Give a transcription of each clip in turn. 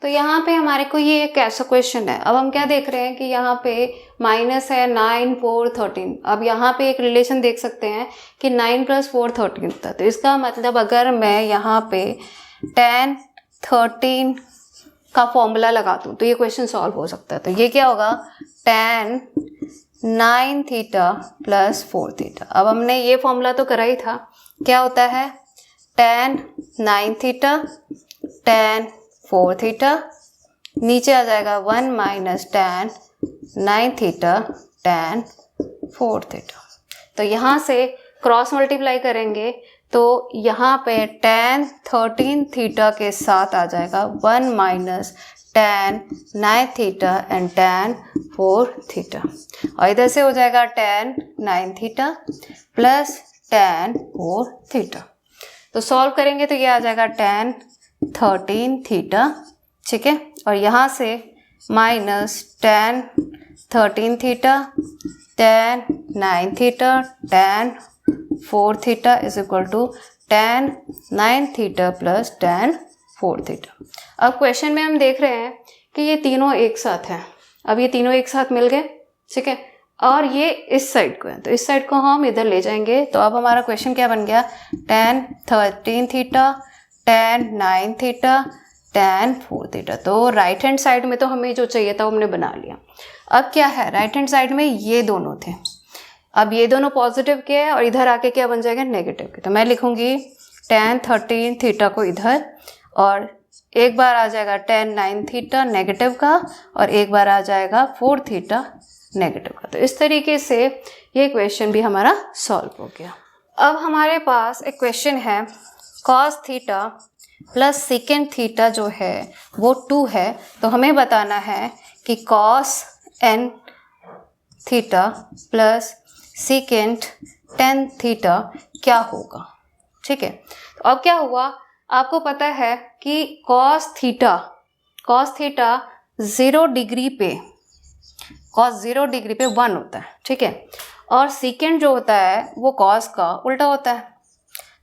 तो यहाँ पे हमारे को ये एक ऐसा क्वेश्चन है। अब हम क्या देख रहे हैं कि यहाँ पे माइनस है 9, 4, 13। अब यहाँ पे एक रिलेशन देख सकते हैं कि 9 + 4 13 था। तो इसका मतलब अगर मैं यहाँ पे tan 13 का फॉर्मूला लगा दूँ तो ये क्वेश्चन सॉल्व हो सकता है। तो ये क्या होगा, tan 9 थीटा + 4 थीटा। अब हमने ये फॉर्मूला तो करा ही था, क्या होता है tan 9 थीटा tan 4 थीटा, नीचे आ जाएगा 1 - tan 9 थीटा tan 4 थीटा। तो यहाँ से क्रॉस मल्टीप्लाई करेंगे तो यहाँ पे tan 13 थीटा के साथ आ जाएगा 1 - tan 9 theta and tan 4 theta, और इधर से हो जाएगा tan 9 theta plus tan 4 theta. तो सॉल्व करेंगे तो ये आ जाएगा tan 13 थीटा, ठीक है, और यहाँ से minus tan 13 theta tan 9 theta tan 4 theta is equal to tan 9 theta plus tan 4 theta. अब क्वेश्चन में हम देख रहे हैं कि ये तीनों एक साथ हैं। अब ये तीनों एक साथ मिल गए, ठीक है, और ये इस साइड को है, तो इस साइड को हम इधर ले जाएंगे। तो अब हमारा क्वेश्चन क्या बन गया, tan 13 theta tan 9 theta tan 4 theta. तो राइट हैंड साइड में तो हमें जो चाहिए था वो हमने बना लिया। अब क्या है, राइट हैंड साइड में ये दोनों थे, अब ये दोनों पॉजिटिव के हैं और इधर आके क्या बन जाएगा, नेगेटिव के। तो मैं लिखूंगी tan 13 थीटा को इधर, और एक बार आ जाएगा tan 9 थीटा नेगेटिव का, और एक बार आ जाएगा 4 थीटा नेगेटिव का। तो इस तरीके से ये क्वेश्चन भी हमारा सॉल्व हो गया। अब हमारे पास एक क्वेश्चन है, cos theta plus second theta जो है वो 2 है। तो हमें बताना है कि cos n theta plus second tan theta क्या होगा, ठीक है। तो अब क्या हुआ, आपको पता है कि cos थीटा 0 डिग्री पे 1 होता है, ठीक है, और सेकेंड जो होता है वो cos का उल्टा होता है।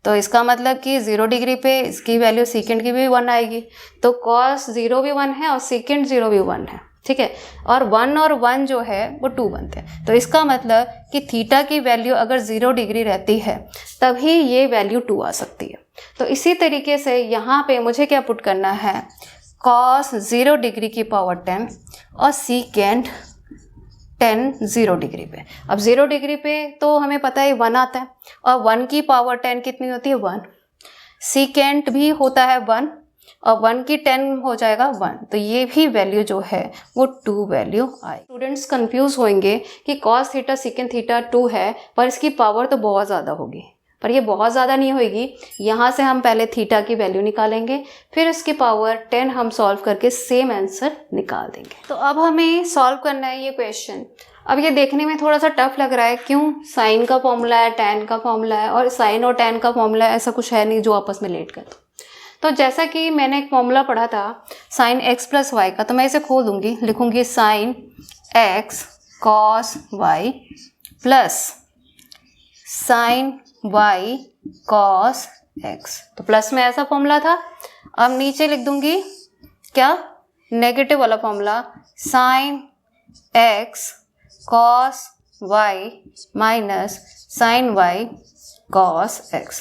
तो इसका मतलब कि 0 डिग्री पे इसकी वैल्यू सेकेंड की भी 1 आएगी। तो cos 0 भी 1 है और सेकेंड 0 भी 1 है, ठीक है, और 1 और 1 जो है वो 2 बनते हैं। तो इसका मतलब कि थीटा की वैल्यू अगर 0 डिग्री रहती है तभी ये वैल्यू 2 आ सकती है। तो इसी तरीके से यहाँ पे मुझे क्या पुट करना है, cos 0 डिग्री की पावर 10 और सेकेंड 10 0 डिग्री पे। अब 0 डिग्री पे तो हमें पता है 1 आता है, और 1 की पावर 10 कितनी होती है, 1। सेकेंड भी होता है 1, और 1 की 10 हो जाएगा 1। तो ये भी वैल्यू जो है वो 2 वैल्यू आए। स्टूडेंट्स कंफ्यूज होंगे कि cos थीटा सेकेंड थीटा 2 है, पर इसकी पावर तो बहुत ज़्यादा होगी। पर ये बहुत ज़्यादा नहीं होगी। यहाँ से हम पहले थीटा की वैल्यू निकालेंगे, फिर इसकी पावर 10 हम सॉल्व करके सेम आंसर निकाल देंगे। तो अब हमें सॉल्व करना है ये क्वेश्चन। अब ये देखने में थोड़ा सा टफ लग रहा है, क्यों, साइन का फॉर्मूला है, tan का फॉर्मूला है, और साइन और tan का फॉर्मूला ऐसा कुछ है नहीं जो आपस में रिलेट कर। तो जैसा कि मैंने एक फॉर्मूला पढ़ा था sin x + y का, तो मैं इसे खोल दूंगी, लिखूंगी sin x cos y plus sin y cos x। तो प्लस में ऐसा फॉर्मूला था। अब नीचे लिख दूंगी क्या, नेगेटिव वाला formula, sin x cos y minus sin y cos x।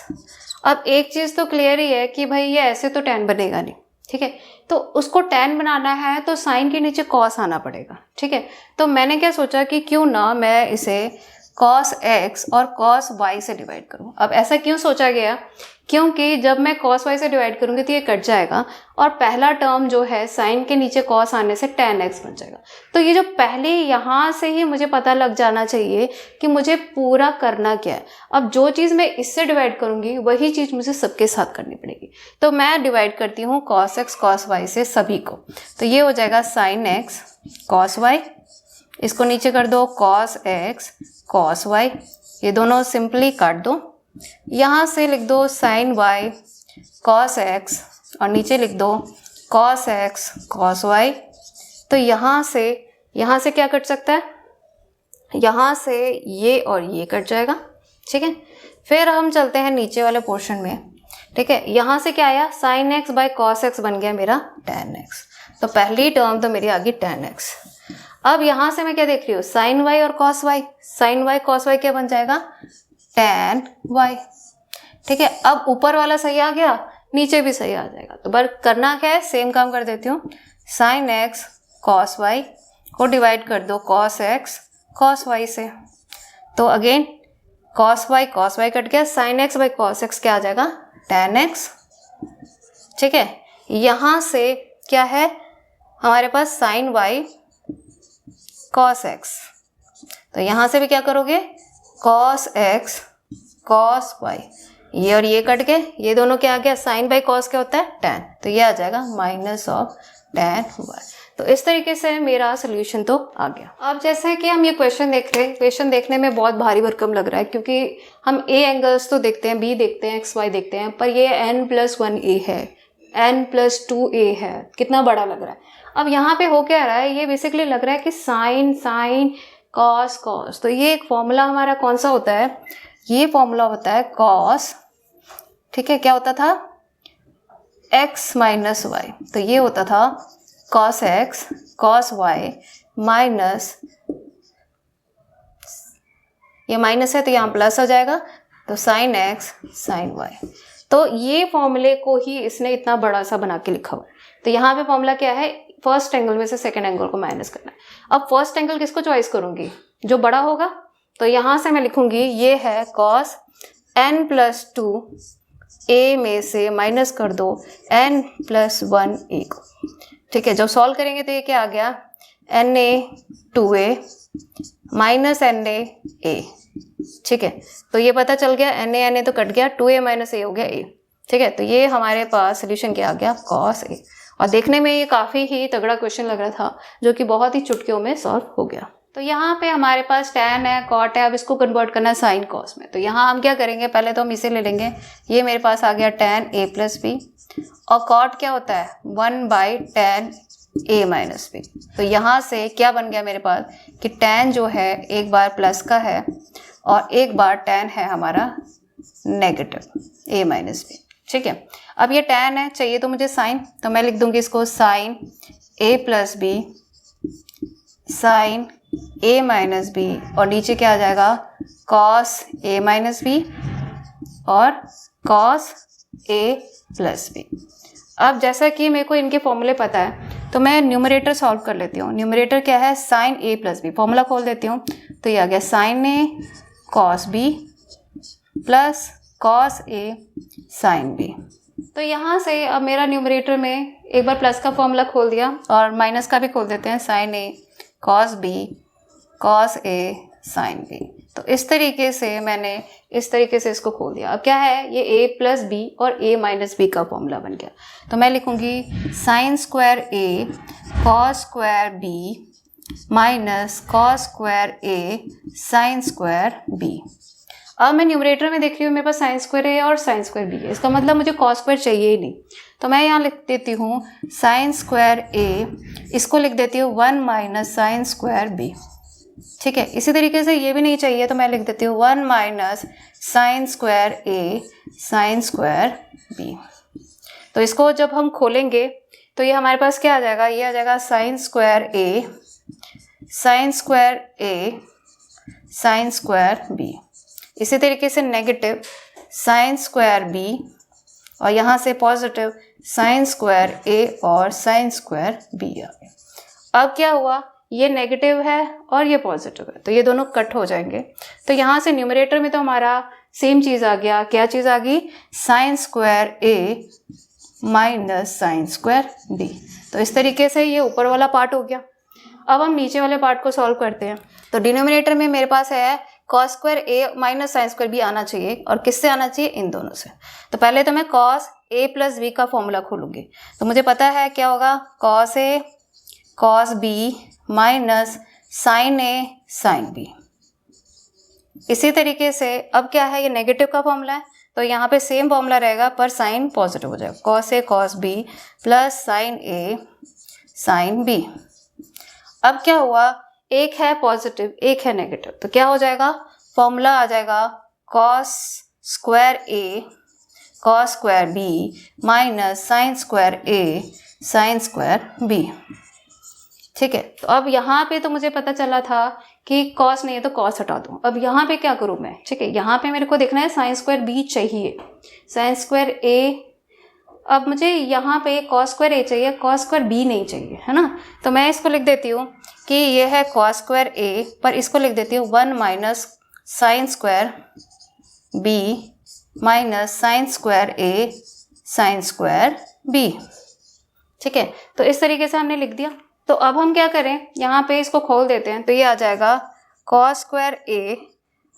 अब एक चीज़ तो क्लियर ही है कि भाई ये ऐसे तो tan बनेगा नहीं, ठीक है, तो उसको tan बनाना है तो sin के नीचे cos आना पड़ेगा, ठीक है। तो मैंने क्या सोचा कि क्यों ना मैं इसे cos x और cos y से डिवाइड करूं। अब ऐसा क्यों सोचा गया, क्योंकि जब मैं cos y से डिवाइड करूंगी तो ये कट जाएगा, और पहला टर्म जो है sin के नीचे cos आने से tan x बन जाएगा। तो ये जो पहले यहाँ से ही मुझे पता लग जाना चाहिए कि मुझे पूरा करना क्या है। अब जो चीज़ मैं इससे डिवाइड करूंगी वही चीज़ मुझे सबके साथ करनी पड़ेगी। तो मैं डिवाइड करती हूँ cos x cos y से सभी को। तो ये हो जाएगा sin x cos y, इसको नीचे कर दो cos x cos y, ये दोनों सिंपली काट दो। यहाँ से लिख दो sin y cos x, और नीचे लिख दो cos x cos y। तो यहाँ से क्या कट सकता है, यहाँ से ये और ये कट जाएगा, ठीक है। फिर हम चलते हैं नीचे वाले पोर्शन में, ठीक है। यहाँ से क्या आया, sin x by cos x बन गया मेरा tan x। तो पहली टर्म तो मेरी आ गई tan x। अब यहाँ से मैं क्या देख रही हूँ, sin y और cos y। sin y cos y क्या बन जाएगा, tan y। ठीक है, अब ऊपर वाला सही आ गया, नीचे भी सही आ जाएगा। तो बस करना क्या है, सेम काम कर देती हूँ, sin x cos y को डिवाइड कर दो cos x cos y से। तो अगेन cos y कट गया, sin x by cos x क्या आ जाएगा, tan x। ठीक है, यहाँ से क्या है हमारे पास sin y cos x, तो यहाँ से भी क्या करोगे cos x cos y, ये और ये कट गए, ये दोनों क्या आ गया, sin बाई cos क्या होता है tan, तो ये आ जाएगा माइनस ऑफ tan y। तो इस तरीके से मेरा सोल्यूशन तो आ गया। अब जैसे कि हम ये क्वेश्चन देख रहे हैं, क्वेश्चन देखने में बहुत भारी भरकम लग रहा है क्योंकि हम a एंगल्स तो देखते हैं, b देखते हैं, x y देखते हैं, पर ये n+1a है, n+2a है, कितना बड़ा लग रहा है। अब यहाँ पे हो क्या रहा है, ये बेसिकली लग रहा है कि साइन साइन कॉस कॉस, तो ये एक फॉर्मूला हमारा कौन सा होता है, ये फॉर्मूला होता है कॉस। ठीक है, क्या होता था, x माइनस वाई, तो ये होता था cos x cos y minus, ये माइनस है तो यहाँ प्लस हो जाएगा, तो sin x sin y। तो ये फॉर्मूले को ही इसने इतना बड़ा सा बना के लिखा हुआ है। तो यहाँ पे फॉर्मूला क्या है, फर्स्ट एंगल में से सेकंड एंगल को माइनस करना है। अब फर्स्ट एंगल किसको चॉइस करूंगी, जो बड़ा होगा, तो यहाँ से मैं लिखूंगी ये है cos n+2 a में से माइनस कर दो n+1 a को। ठीक है, जब सॉल्व करेंगे तो ये क्या आ गया, na2a माइनस na a। ठीक है, तो ये पता चल गया, na तो कट गया, 2a माइनस a हो गया a। ठीक है, तो ये हमारे पास सोल्यूशन क्या आ गया, cos a। और देखने में ये काफ़ी ही तगड़ा क्वेश्चन लग रहा था, जो कि बहुत ही चुटकियों में सॉल्व हो गया। तो यहाँ पे हमारे पास tan है, cot है, अब इसको कन्वर्ट करना है sin cos में। तो यहाँ हम क्या करेंगे, पहले तो हम इसे ले लेंगे, ये मेरे पास आ गया tan a+b, और cot क्या होता है 1/tan a माइनस b। तो यहाँ से क्या बन गया मेरे पास कि tan जो है एक बार प्लस का है और एक बार tan है हमारा नेगेटिव a माइनस b। ठीक है, अब ये tan है, चाहिए तो मुझे sin, तो मैं लिख दूंगी इसको sin a+b sin a minus b, और नीचे क्या आ जाएगा cos a माइनस b और cos a+b। अब जैसा कि मेरे को इनके फॉर्मूले पता है तो मैं न्यूमरेटर सॉल्व कर लेती हूँ। न्यूमरेटर क्या है, sin a+b, फॉर्मूला खोल देती हूँ, तो ये आ गया sin a cos b plus cos a sin b। तो यहाँ से अब मेरा न्यूमरेटर में एक बार प्लस का फॉर्मूला खोल दिया और माइनस का भी खोल देते हैं, sin a cos b cos a sin b। तो इस तरीके से मैंने इस तरीके से इसको खोल दिया। अब क्या है, ये a+b और a माइनस b का फॉर्मूला बन गया। तो मैं लिखूंगी sin square a cos square b minus cos square a sin square b। अब मैं न्यूमरेटर में देख रही हूँ मेरे पास sin स्क्वायर a और sin स्क्वायर b है, इसका मतलब मुझे cos स्क्वायर चाहिए ही नहीं। तो मैं यहाँ लिख देती हूँ sin स्क्वायर a, इसको लिख देती हूँ 1 माइनस sin स्क्वायर b। ठीक है, इसी तरीके से ये भी नहीं चाहिए तो मैं लिख देती हूँ 1 minus sin square a sin square b। तो इसको जब हम खोलेंगे तो ये हमारे पास क्या आ जाएगा, ये आ जाएगा sin square a sin square a sin square b। इसी तरीके से नेगेटिव sin स्क्वायर b और यहाँ से पॉजिटिव sin स्क्वायर a और sin स्क्वायर b आ गया। अब क्या हुआ, ये नेगेटिव है और ये पॉजिटिव है, तो ये दोनों कट हो जाएंगे। तो यहाँ से न्यूमरेटर में तो हमारा सेम चीज़ आ गया, क्या चीज़ आ गई, sin square a minus sin square b। तो इस तरीके से ये ऊपर वाला पार्ट हो गया। अब हम नीचे वाले पार्ट को सॉल्व करते हैं। तो डिनोमिनेटर में मेरे पास है cos square a minus sin square b आना चाहिए, और किससे आना चाहिए, इन दोनों से। तो पहले तो मैं cos a+b का फॉर्मूला खोलूँगी, तो मुझे पता है क्या होगा, cos a cos b minus sin a sin b। इसी तरीके से अब क्या है, ये नेगेटिव का फॉर्मूला है तो यहाँ पे सेम फॉर्मूला रहेगा पर साइन पॉजिटिव हो जाएगा, cos a cos b plus sin a sin b। अब क्या हुआ, एक है पॉजिटिव एक है नेगेटिव, तो क्या हो जाएगा, फॉर्मूला आ जाएगा cos square a cos square b minus sin square a sine square B. ठीक है, तो अब यहाँ पे तो मुझे पता चला था कि कॉस नहीं है तो कॉस हटा दूँ। अब यहाँ पे क्या करूँ मैं? ठीक है, यहाँ पे मेरे को देखना है साइन स्क्वायर बी चाहिए, साइन स्क्वायर ए। अब मुझे यहाँ पे कॉस स्क्वायर ए चाहिए, कॉस स्क्वायर बी नहीं चाहिए, है ना। तो मैं इसको लिख देती हूँ कि ये है कॉस स्क्वायर ए, पर इसको लिख देती हूँ 1 minus sine square B minus sine square A sine square B. ठीक है, तो इस तरीके से हमने लिख दिया। तो अब हम क्या करें, यहाँ पे इसको खोल देते हैं, तो ये आ जाएगा कॉस स्क्वायर ए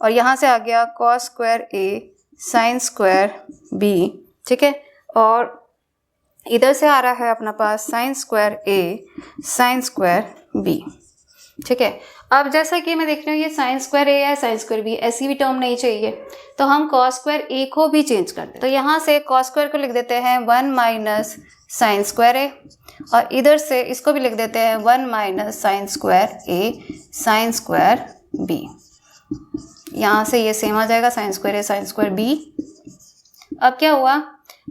और यहाँ से आ गया cos square A sine square B. ठीक है, और इधर से आ रहा है अपना पास sign square A sine square B. ठीक है, अब जैसा कि मैं देख रही हूँ ये साइन स्क्वायर ए है, साइन स्क्वायर बी, ऐसी भी टर्म नहीं चाहिए, तो हम कॉस स्क्वायर ए को भी चेंज कर दें। तो यहाँ से कॉस स्क्वायर को लिख देते हैं 1 माइनस साइन स्क्वायर ए, और इधर से इसको भी लिख देते हैं 1 minus sine square A sine square B. यहाँ से ये सेम आ जाएगा, sign square A sine square B. अब क्या हुआ,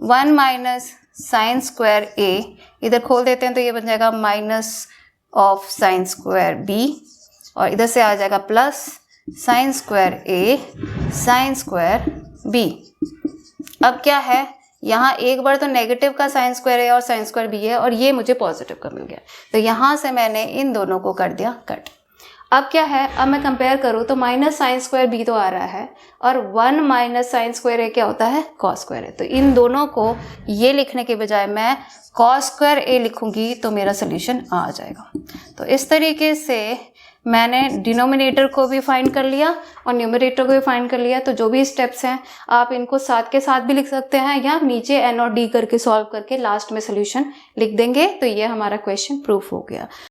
1 माइनस साइन स्क्वायर ए इधर खोल देते हैं, तो ये बन जाएगा minus of sine square B, और इधर से आ जाएगा plus sine square A sine square B. अब क्या है, यहाँ एक बार तो नेगेटिव का साइन स्क्वायर ए और साइन स्क्वायर बी है, और ये मुझे पॉजिटिव का मिल गया, तो यहाँ से मैंने इन दोनों को कर दिया कट। अब क्या है, अब मैं कंपेयर करूँ तो माइनस साइन स्क्वायर बी तो आ रहा है, और 1 माइनस साइन स्क्वायर ए क्या होता है, कॉस स्क्वायर ए। तो इन दोनों को ये लिखने के बजाय मैं कॉस स्क्वायर ए लिखूंगी तो मेरा सोल्यूशन आ जाएगा। तो इस तरीके से मैंने डिनोमिनेटर को भी फाइंड कर लिया और न्यूमरेटर को भी फाइंड कर लिया। तो जो भी स्टेप्स हैं आप इनको साथ के साथ भी लिख सकते हैं, या नीचे एन और डी करके सॉल्व करके लास्ट में सोल्यूशन लिख देंगे। तो ये हमारा क्वेश्चन प्रूफ हो गया।